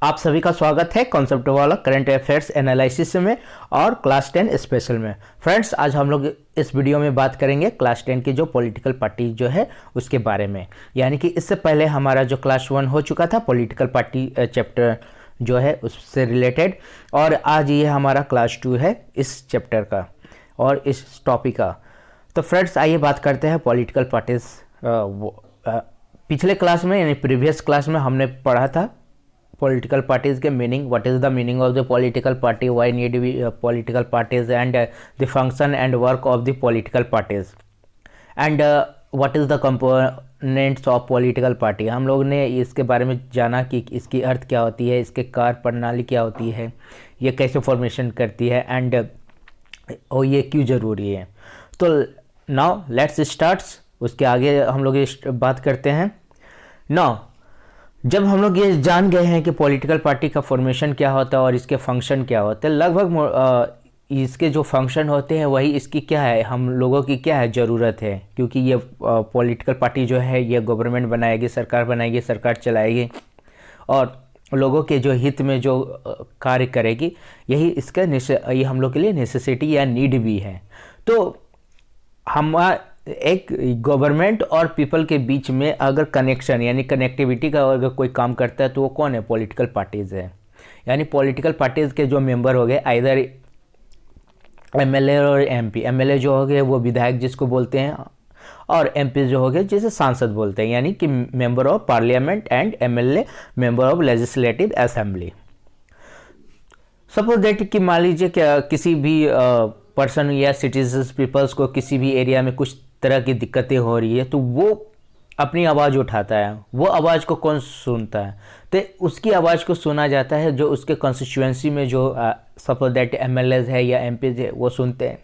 आप सभी का स्वागत है कॉन्सेप्ट वाला करंट अफेयर्स एनालिसिस में और क्लास 10 स्पेशल में। फ्रेंड्स, आज हम लोग इस वीडियो में बात करेंगे क्लास 10 की जो पॉलिटिकल पार्टी जो है उसके बारे में। यानी कि इससे पहले हमारा जो क्लास 1 हो चुका था पॉलिटिकल पार्टी चैप्टर जो है उससे रिलेटेड, और आज ये हमारा क्लास 2 है इस चैप्टर का और इस टॉपिक का। तो फ्रेंड्स, आइए बात करते हैं पॉलिटिकल पार्टीज। पिछले क्लास में यानी प्रीवियस क्लास में हमने पढ़ा था पॉलिटिकल पार्टीज के meaning, what is the meaning of the political party, why need we political parties and the function and work of the political parties and what is the components of political party. हम लोग ने इसके बारे में जाना कि इसकी अर्थ क्या होती है, इसके कार्य प्रणाली क्या होती है, ये कैसे फॉर्मेशन करती है एंड और ये क्यों ज़रूरी है। तो नाउ लेट्स स्टार्ट्स, उसके आगे हम लोग बात करते हैं। नाउ जब हम लोग ये जान गए हैं कि पॉलिटिकल पार्टी का फॉर्मेशन क्या होता है और इसके फंक्शन क्या होते हैं, लगभग इसके जो फंक्शन होते हैं वही इसकी क्या है, हम लोगों की क्या है ज़रूरत है, क्योंकि ये पॉलिटिकल पार्टी जो है ये गवर्नमेंट बनाएगी, सरकार चलाएगी और लोगों के जो हित में जो कार्य करेगी, यही इसका ये हम लोग के लिए नेसेसिटी या नीड भी है। तो हम एक गवर्नमेंट और पीपल के बीच में अगर कनेक्शन यानी कनेक्टिविटी का अगर कोई काम करता है तो वो कौन है, पॉलिटिकल पार्टीज़ है। यानी पॉलिटिकल पार्टीज़ के जो मेंबर हो गए, आइदर एमएलए और एमपी। एमएलए जो हो गए वो विधायक जिसको बोलते हैं, और एमपी जो हो गए जिसे सांसद बोलते हैं, यानी कि member of parliament, and MLA member of legislative assembly. Suppose that कि मान लीजिए क्या किसी भी पर्सन या सिटीजन्स पीपल्स को किसी भी एरिया में कुछ तरह की दिक्कतें हो रही है तो वो अपनी आवाज़ उठाता है। वो आवाज़ को कौन सुनता है, तो उसकी आवाज़ को सुना जाता है जो उसके कॉन्स्टिट्यूएंसी में जो सपोज दैट एमएलएज है या एमपीज है वो सुनते हैं,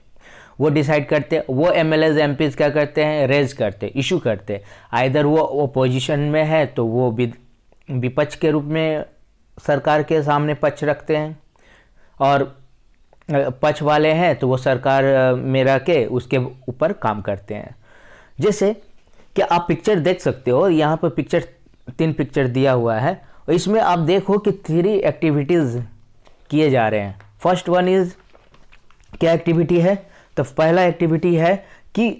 वो डिसाइड करते हैं। वो एमएलएज एमपीज क्या करते हैं, रेज करते हैं, इशू करते हैं। आइदर वो अपोजिशन में है तो वो विपक्ष के रूप में सरकार के सामने पक्ष रखते हैं, और पक्ष वाले हैं तो वो सरकार में रह के उसके ऊपर काम करते हैं। जैसे कि आप पिक्चर देख सकते हो, यहाँ पर तीन पिक्चर दिया हुआ है और इसमें आप देखो कि 3 एक्टिविटीज़ किए जा रहे हैं। फर्स्ट वन इज़ क्या एक्टिविटी है, तो पहला एक्टिविटी है कि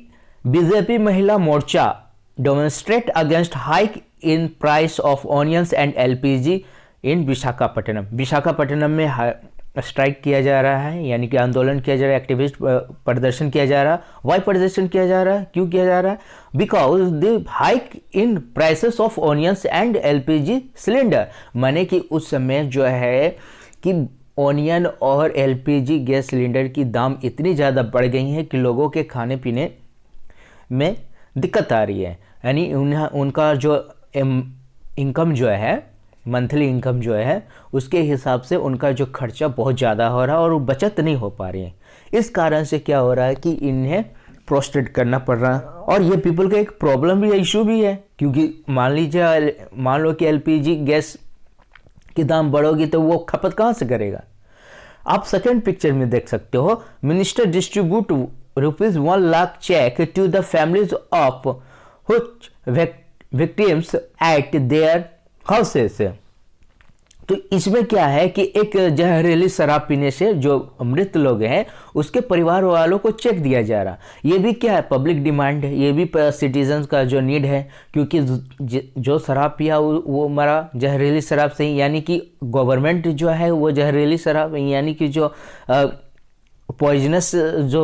BJP Mahila Morcha demonstrate against hike in price of onions and LPG in Visakhapatnam. Visakhapatnam में स्ट्राइक किया जा रहा है, यानी कि आंदोलन किया जा रहा है, एक्टिविस्ट प्रदर्शन किया जा रहा है। वाई प्रदर्शन किया जा रहा है, क्यों किया जा रहा है, because the hike in prices of onions and LPG cylinder. माने कि उस समय जो है कि ऑनियन और एलपीजी गैस सिलेंडर की दाम इतनी ज़्यादा बढ़ गई हैं कि लोगों के खाने पीने में दिक्कत आ रही है। यानी उनका जो इनकम जो है, मंथली इनकम जो है, उसके हिसाब से उनका जो खर्चा बहुत ज़्यादा हो रहा है और वो बचत नहीं हो पा रही है। इस कारण से क्या हो रहा है कि इन्हें प्रोस्टेट करना पड़ रहा है, और ये पीपल का एक प्रॉब्लम भी है, इशू भी है। क्योंकि मान लो कि एलपीजी गैस की दाम बढ़ोगी तो वो खपत कहाँ से करेगा। आप सेकेंड पिक्चर में देख सकते हो, minister distribute ₹1 lakh cheque to the families of victims at their houses. तो इसमें क्या है कि एक जहरीली शराब पीने से जो मृत लोग हैं उसके परिवार वालों को चेक दिया जा रहा। ये भी क्या है, पब्लिक डिमांड है, ये भी सिटीजन्स का जो नीड है, क्योंकि जो शराब पिया वो मरा जहरीली शराब से ही। यानी कि गवर्नमेंट जो है वो जहरीली शराब यानी कि जो पॉइजनस जो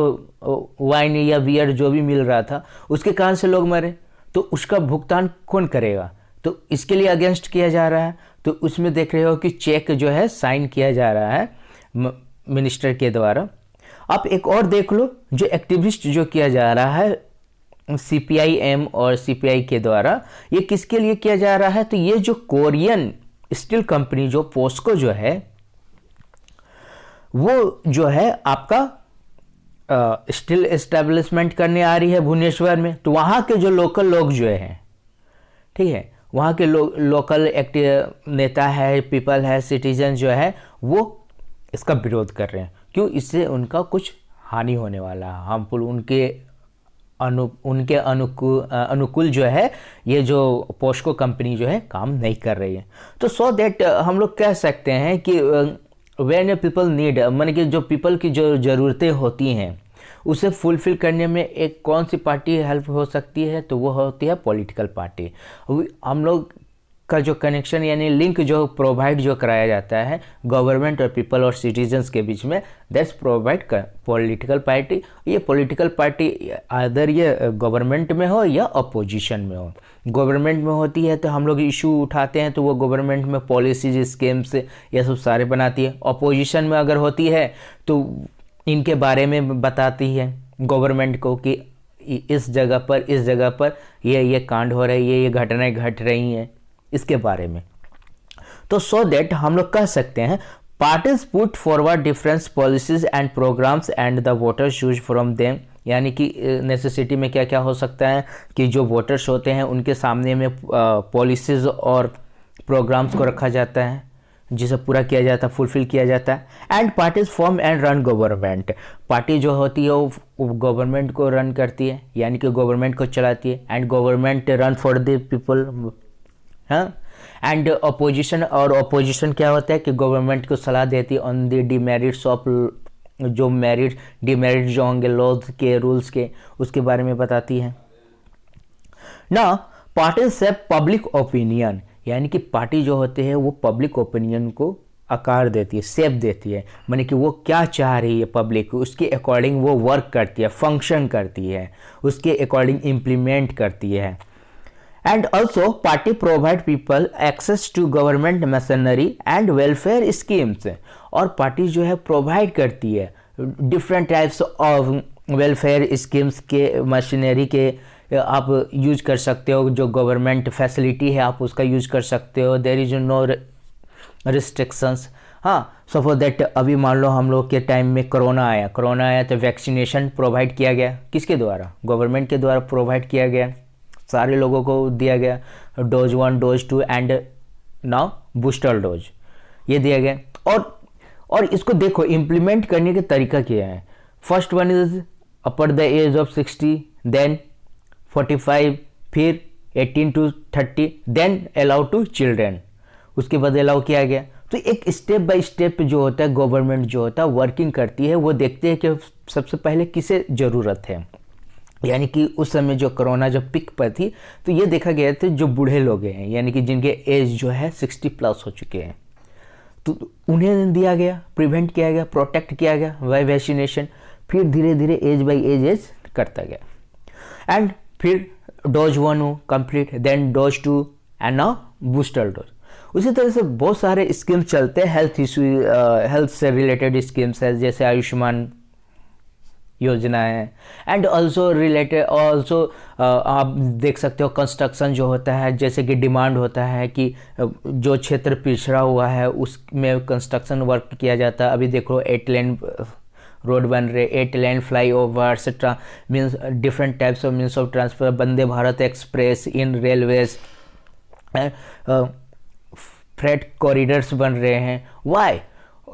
वाइन या बियर जो भी मिल रहा था उसके कारण से लोग मरे, तो उसका भुगतान कौन करेगा। तो इसके लिए अगेंस्ट किया जा रहा है। तो उसमें देख रहे हो कि चेक जो है साइन किया जा रहा है मिनिस्टर के द्वारा। आप एक और देख लो, जो एक्टिविस्ट जो किया जा रहा है सीपीआईएम और सीपीआई के द्वारा, ये किसके लिए किया जा रहा है, तो ये जो कोरियन स्टील कंपनी जो पोस्को जो है वो जो है आपका स्टील एस्टेब्लिशमेंट करने आ रही है भुवनेश्वर में। तो वहाँ के जो लोकल लोग जो हैं, ठीक है, वहाँ के लोकल एक्टिव नेता है, पीपल है, सिटीजन जो है वो इसका विरोध कर रहे हैं। क्यों, इससे उनका कुछ हानि होने वाला है, हार्मफुल उनके उनके अनुकूल जो है ये जो पोस्को कंपनी जो है काम नहीं कर रही है। तो सो दैट हम लोग कह सकते हैं कि व्हेन पीपल नीड, माने कि जो पीपल की जो ज़रूरतें होती हैं उसे फुलफ़िल करने में एक कौन सी पार्टी हेल्प हो सकती है, तो वो होती है पॉलिटिकल पार्टी। हम लोग का जो कनेक्शन यानी लिंक जो प्रोवाइड जो कराया जाता है गवर्नमेंट और पीपल और सिटीजन्स के बीच में, दैट्स प्रोवाइड पॉलिटिकल पार्टी। ये पॉलिटिकल पार्टी अदर ये गवर्नमेंट में हो या अपोजिशन में हो। गवर्नमेंट में होती है तो हम लोग इशू उठाते हैं तो वो गवर्नमेंट में पॉलिसीज स्कीम्स ये सब सारे बनाती है। अपोजिशन में अगर होती है तो इनके बारे में बताती है गवर्नमेंट को कि इस जगह पर ये कांड हो रहे, ये घटनाएं घट रही हैं, इसके बारे में। तो सो दैट हम लोग कह सकते हैं parties put forward different policies and programmes and the voters choose from them. यानी कि नेसेसिटी में क्या क्या हो सकता है कि जो वोटर्स होते हैं उनके सामने में पॉलिसीज और प्रोग्राम्स को रखा जाता है जिसे पूरा किया जाता है, फुलफिल किया जाता है। And parties form and run government. Party जो होती है वो गवर्नमेंट को रन करती है यानी कि गवर्नमेंट को चलाती है। And government run for the people. हाँ, एंड अपोजिशन, और अपोजिशन क्या होता है कि गवर्नमेंट को सलाह देती है ऑन द डिमेरिट्स ऑफ, जो मेरिट डिमेरिट जो होंगे लॉज के, रूल्स के, उसके बारे में बताती है ना। पार्टी से पब्लिक ओपिनियन, यानी कि पार्टी जो होते हैं वो पब्लिक ओपिनियन को आकार देती है, शेप देती है, माने कि वो क्या चाह रही है पब्लिक, उसके अकॉर्डिंग वो वर्क करती है, फंक्शन करती है, उसके अकॉर्डिंग इम्प्लीमेंट करती है। And also party provide people access to government machinery and welfare schemes. और पार्टी जो है प्रोवाइड करती है different types of welfare schemes के, मशीनरी के आप यूज कर सकते हो, जो गवर्नमेंट फैसिलिटी है आप उसका यूज कर सकते हो। There is no restrictions. हाँ, सपोज दैट अभी मान लो हम लोग के टाइम में कोरोना आया तो वैक्सीनेशन प्रोवाइड किया गया, किसके द्वारा? गवर्नमेंट के द्वारा प्रोवाइड किया गया, सारे लोगों को दिया गया, dose 1 dose 2 and now booster dose ये दिया गया। और इसको देखो इम्प्लीमेंट करने के तरीका क्या है। First one is upper the age of 60, then 45, फिर 18 to 30, then allow to children, उसके बाद अलाउ किया गया। तो एक स्टेप बाय स्टेप जो होता है गवर्नमेंट जो होता है वर्किंग करती है, वो देखते हैं कि सबसे पहले किसे ज़रूरत है। यानी कि उस समय जो कोरोना जब पिक पर थी तो ये देखा गया था जो बूढ़े लोग हैं यानी कि जिनके एज जो है 60+ हो चुके हैं, तो उन्हें दिया गया, प्रिवेंट किया गया, प्रोटेक्ट किया गया बाय वैक्सीनेशन। फिर धीरे धीरे एज बाय एज करता गया। एंड फिर डोज 1 हो complete, then dose 2 and now booster dose. उसी तरह से बहुत सारे स्कीम्स चलते हैं हेल्थ से रिलेटेड स्कीम्स है, जैसे आयुष्मान योजना है। एंड ऑल्सो रिलेटेड ऑल्सो आप देख सकते हो कंस्ट्रक्शन जो होता है, जैसे कि डिमांड होता है कि जो क्षेत्र पिछड़ा हुआ है उसमें कंस्ट्रक्शन वर्क किया जाता है। अभी देखो 8 लेन रोड बन रहे, 8 lane flyovers, means different types of means of transfer, Vande Bharat express in railways, freight corridors बन रहे हैं। वाई?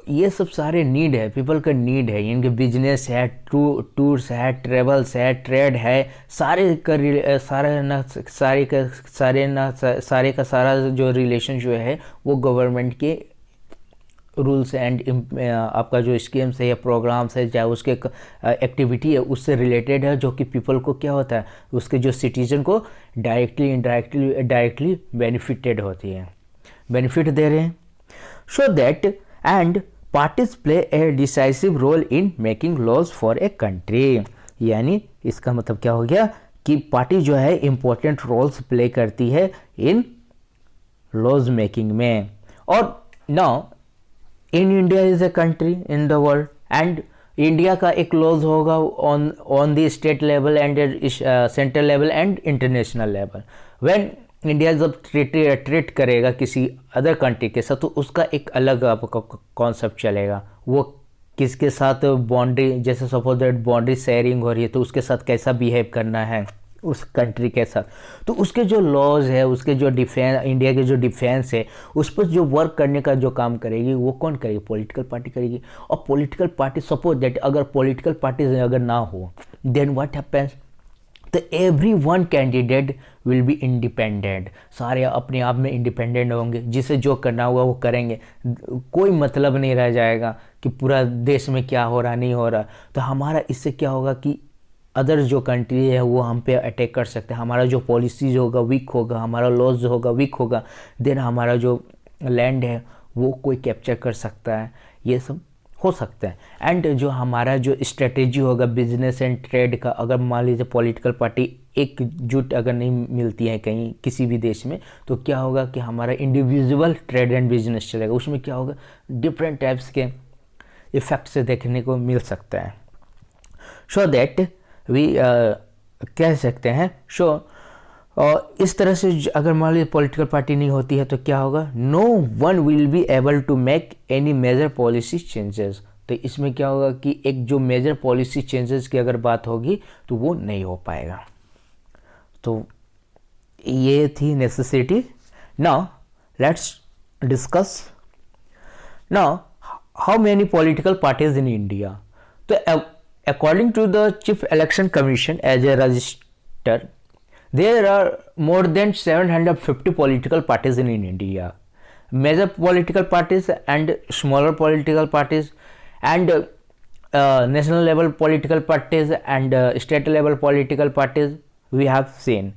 ये सब सारे नीड है, पीपल का नीड है, इनके बिजनेस है, टूर्स है, ट्रेवल्स है, ट्रेड है, सारे का सारा जो रिलेशन जो है वो गवर्नमेंट के रूल्स एंड आपका जो स्कीम्स है या प्रोग्राम्स है, चाहे उसके एक्टिविटी है उससे रिलेटेड है, जो कि पीपल को क्या होता है, उसके जो सिटीजन को डायरेक्टली बेनिफिटेड होती है, बेनिफिट दे रहे हैं। So that and parties play a decisive role in making laws for a country. यानी इसका मतलब क्या हो गया कि पार्टी जो है इम्पोर्टेंट रोल्स प्ले करती है इन लॉज मेकिंग में। और now in India is a country in the world, and India का एक लॉज होगा on the state level and central level and international level. When India जब ट्रीट करेगा किसी अदर कंट्री के साथ तो उसका एक अलग आपका कॉन्सेप्ट चलेगा, वो किसके साथ बाउंड्री, जैसे सपोज दैट बाउंड्री शेयरिंग हो रही है तो उसके साथ कैसा बिहेव करना है उस कंट्री के साथ, तो उसके जो लॉज है, उसके जो डिफेंस, इंडिया के जो डिफेंस है, उस पर जो वर्क करने का जो काम करेगी वो कौन करेगी? पॉलिटिकल पार्टी करेगी। और पॉलिटिकल पार्टी, सपोज दैट अगर पॉलिटिकल पार्टी अगर ना हो देन व्हाट हैपेंस, तो every one candidate will be independent, सारे अपने आप में इंडिपेंडेंट होंगे, जिसे जो करना होगा वो करेंगे, कोई मतलब नहीं रह जाएगा कि पूरा देश में क्या हो रहा नहीं हो रहा। तो हमारा इससे क्या होगा कि अदर जो कंट्री है वो हम पे अटैक कर सकते हैं, हमारा जो पॉलिसीज होगा वीक होगा, हमारा लॉज होगा वीक होगा, देन हमारा जो लैंड है वो कोई कैप्चर कर सकता है, ये सब हो सकता है। एंड जो हमारा जो स्ट्रेटेजी होगा बिजनेस एंड ट्रेड का, अगर मान लीजिए पॉलिटिकल पार्टी एकजुट अगर नहीं मिलती है कहीं किसी भी देश में, तो क्या होगा कि हमारा इंडिविजुअल ट्रेड एंड बिजनेस चलेगा, उसमें क्या होगा डिफरेंट टाइप्स के इफेक्ट से देखने को मिल सकता है। सो दैट वी कह सकते हैं और इस तरह से अगर मान लीजिए पॉलिटिकल पार्टी नहीं होती है तो क्या होगा, no one will be able to make any major policy changes. तो इसमें क्या होगा कि एक जो मेजर पॉलिसी चेंजेस की अगर बात होगी तो वो नहीं हो पाएगा। तो ये थी necessity. Now let's discuss now how many political parties in India. तो according to the Chief Election Commission as a register, there are more than 750 political parties in India. Major political parties and smaller political parties and national level political parties and state level political parties we have seen.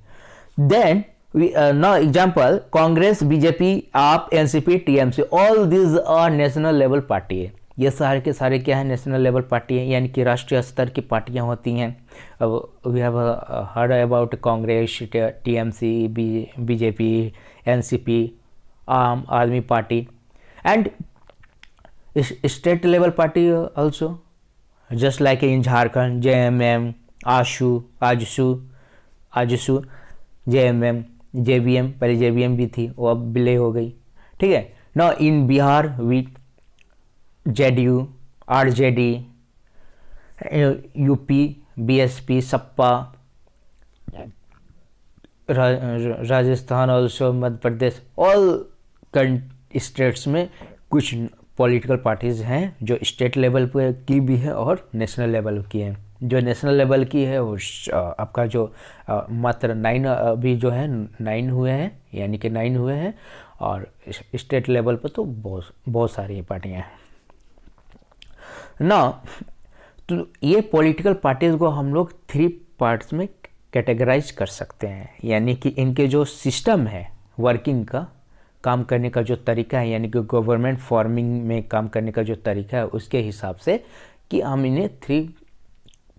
Then we now example Congress, BJP, AAP, NCP, TMC, all these are national level party. ये सारे के सारे क्या है national level party है, यानी कि राष्ट्रीय स्तर की पार्टियां होती हैं। अब we have heard about Congress, TMC, BJP, NCP, Aam Aadmi Party and state level party also just like in Jharkhand JMM, AJSU, JMM, JBM, पहले जेबीएम भी थी वो अब विलय हो गई, ठीक है। Now in Bihar we JDU, RJD, UP, BSP, Sapa, Rajasthan also, Madhya Pradesh, all states में कुछ पॉलिटिकल पार्टीज हैं जो स्टेट लेवल पे की भी है और नेशनल लेवल की है। जो नेशनल लेवल की है वो आपका जो मात्र 9 अभी जो है 9 हुए हैं, यानी कि 9 हुए हैं, और स्टेट लेवल पर तो बहुत सारी पार्टियां हैं ना। तो ये पॉलिटिकल पार्टीज को हम लोग 3 पार्ट्स में कैटेगराइज कर सकते हैं, यानी कि इनके जो सिस्टम है वर्किंग का, काम करने का जो तरीका है, यानी कि गवर्नमेंट फॉर्मिंग में काम करने का जो तरीका है उसके हिसाब से कि हम इन्हें 3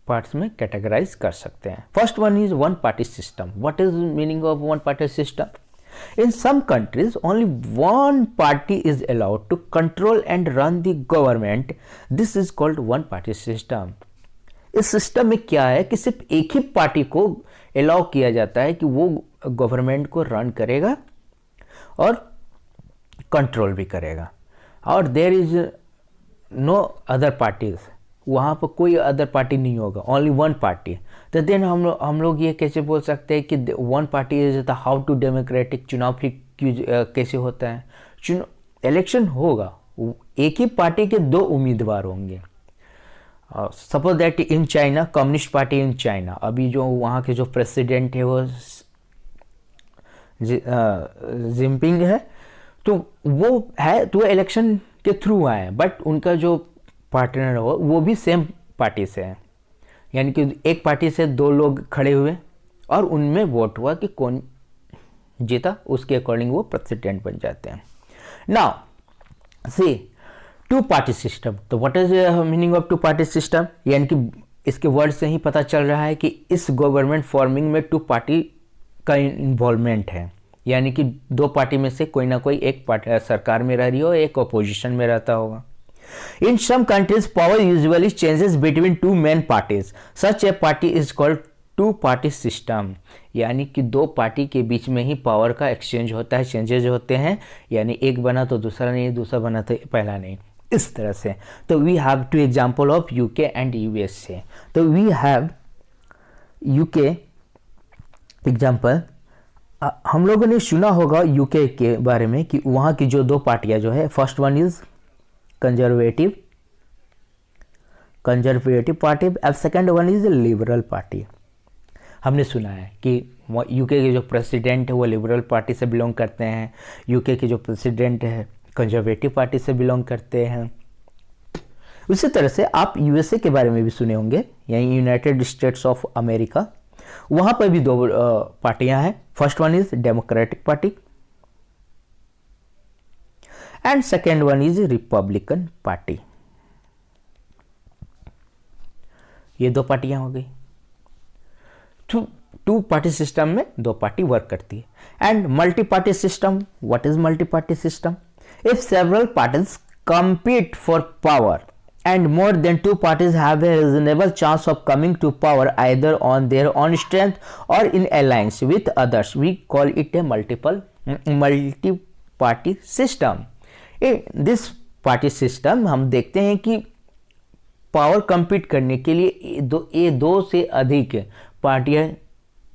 पार्ट्स में कैटेगराइज कर सकते हैं। First one is one party system. What is meaning of one party system? In some countries, only one party is allowed to control and run the government. This is called one party system. इस system में क्या है कि सिर्फ एक ही party को allow किया जाता है कि वो गवर्नमेंट को रन करेगा और कंट्रोल भी करेगा, और there is no other parties, वहाँ पर कोई अदर पार्टी नहीं होगा, ओनली वन पार्टी। तो देन हम लोग ये कैसे बोल सकते हैं कि one party is the how to democratic? चुनाव फिर कैसे होता है? इलेक्शन होगा, एक ही पार्टी के 2 उम्मीदवार होंगे। Suppose that in China, communist party in China, अभी जो वहाँ के जो प्रेसिडेंट है वो जिनपिंग है, तो वो है तो इलेक्शन के थ्रू आए हैं, बट उनका जो पार्टनर हो वो भी सेम पार्टी से है, यानी कि एक पार्टी से 2 लोग खड़े हुए और उनमें वोट हुआ कि कौन जीता, उसके अकॉर्डिंग वो प्रेसिडेंट बन जाते हैं। Now see 2 party system. तो what is meaning of 2 party system? यानी कि इसके वर्ड से ही पता चल रहा है कि इस गवर्नमेंट फॉर्मिंग में 2 पार्टी का इन्वॉल्वमेंट है, यानी कि 2 पार्टी में से कोई ना कोई एक पार्टी सरकार में रह रही हो, एक अपोजिशन में रहता होगा। In some countries, power usually changes between 2 main parties. Such a party is called 2-party system. यानी कि 2 पार्टी के बीच में ही पावर का एक्सचेंज होता है, चेंजेज होते हैं, यानी एक बना तो दूसरा नहीं, दूसरा बना तो पहला नहीं, इस तरह से। तो we have 2 example of UK and USA. तो वी हैव यूके एग्जाम्पल। हम लोगों ने सुना होगा यूके के बारे में कि वहाँ की जो 2 पार्टियाँ जो है, first one is conservative party, अब second one is liberal party. हमने सुना है कि यूके के जो प्रेसिडेंट है वो लिबरल पार्टी से बिलोंग करते हैं, यूके के जो प्रेसिडेंट है कंजर्वेटिव पार्टी से बिलोंग करते हैं। उसी तरह से आप यूएसए के बारे में भी सुने होंगे, यानी यूनाइटेड स्टेट्स ऑफ अमेरिका। वहाँ पर भी 2 पार्टियां हैं। First one is democratic party and second one is Republican party. ये 2 पार्टियां हो गई। टू पार्टी सिस्टम में 2 पार्टी वर्क करती है। And multi party system, what is multi party system? If several parties compete for power and more than 2 parties have a reasonable chance of coming to power either on their own strength or in alliance with others, we call it a multi-party system. In this party system हम देखते हैं कि power compete करने के लिए 2 से अधिक पार्टियां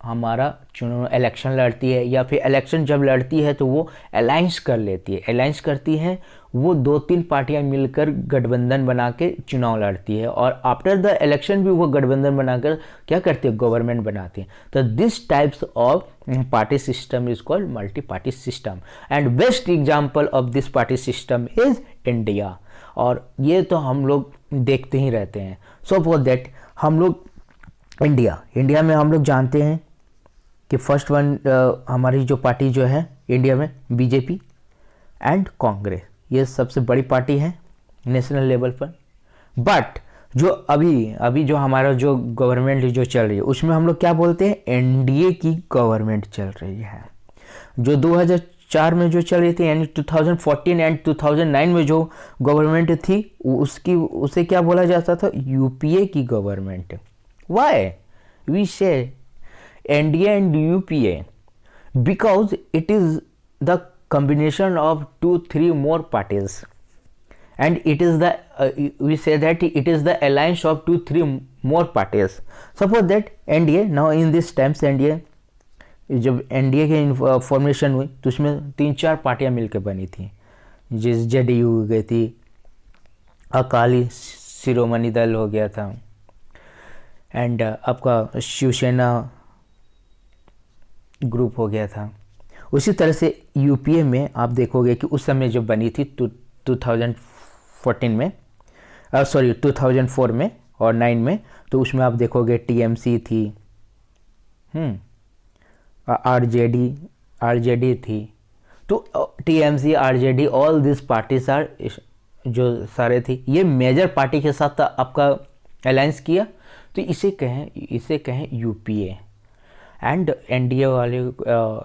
हमारा चुनाव इलेक्शन लड़ती है, या फिर इलेक्शन जब लड़ती है तो वो अलायंस कर लेती है। अलायंस करती है वो 2-3 पार्टियां मिलकर गठबंधन बना के चुनाव लड़ती है, और आफ्टर द इलेक्शन भी वो गठबंधन बनाकर क्या करती है, गवर्नमेंट बनाती है। तो this types of party system is called multi party system and best example of this party system is India. और ये तो हम लोग देखते ही रहते हैं। सो फॉर दैट हम लोग इंडिया में हम लोग जानते हैं कि फर्स्ट वन हमारी जो पार्टी जो है इंडिया में बीजेपी एंड कांग्रेस, ये सबसे बड़ी पार्टी है नेशनल लेवल पर। बट जो अभी जो हमारा जो गवर्नमेंट जो चल रही है उसमें हम लोग क्या बोलते हैं, एनडीए की गवर्नमेंट चल रही है। जो 2004 में जो चल रही थी, यानी 2014 एंड 2009 में जो गवर्नमेंट थी उसे क्या बोला जाता था, यूपीए की गवर्नमेंट। व्हाई वी से NDA and UPA? Because it is the combination of 2-3 more parties, and it is the we say that it is the alliance of 2-3 more parties. Suppose that NDA, now in this times NDA, जब NDA के formation हुई तो उसमें 3-4 पार्टियां मिलकर बनी थी, जिस JDU गई थी, अकाली शिरोमणि दल हो गया था, एंड आपका शिवसेना ग्रुप हो गया था। उसी तरह से यूपीए में आप देखोगे कि उस समय जो बनी थी 2014 में 2004 में और 9 में, तो उसमें आप देखोगे टीएमसी थी, आरजेडी थी। तो TMC, RJD, all this parties are, जो सारे थी ये मेजर पार्टी के साथ आपका अलायंस किया, तो इसे कहें यूपीए। एंड एनडीए वाले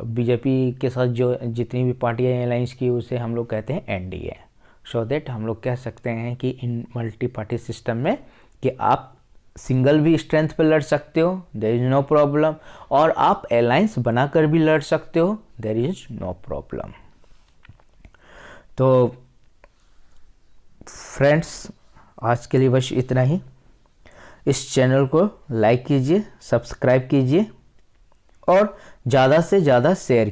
बीजेपी के साथ जो जितनी भी पार्टियां अलायंस की उसे हम लोग कहते हैं एनडीए। सो दैट हम लोग कह सकते हैं कि इन मल्टी पार्टी सिस्टम में कि आप सिंगल भी स्ट्रेंथ पे लड़ सकते हो, देयर इज नो प्रॉब्लम, और आप अलायंस बनाकर भी लड़ सकते हो, देयर इज नो प्रॉब्लम। तो फ्रेंड्स, आज के लिए बस इतना ही। इस चैनल को लाइक कीजिए, सब्सक्राइब कीजिए और ज़्यादा से ज़्यादा शेयर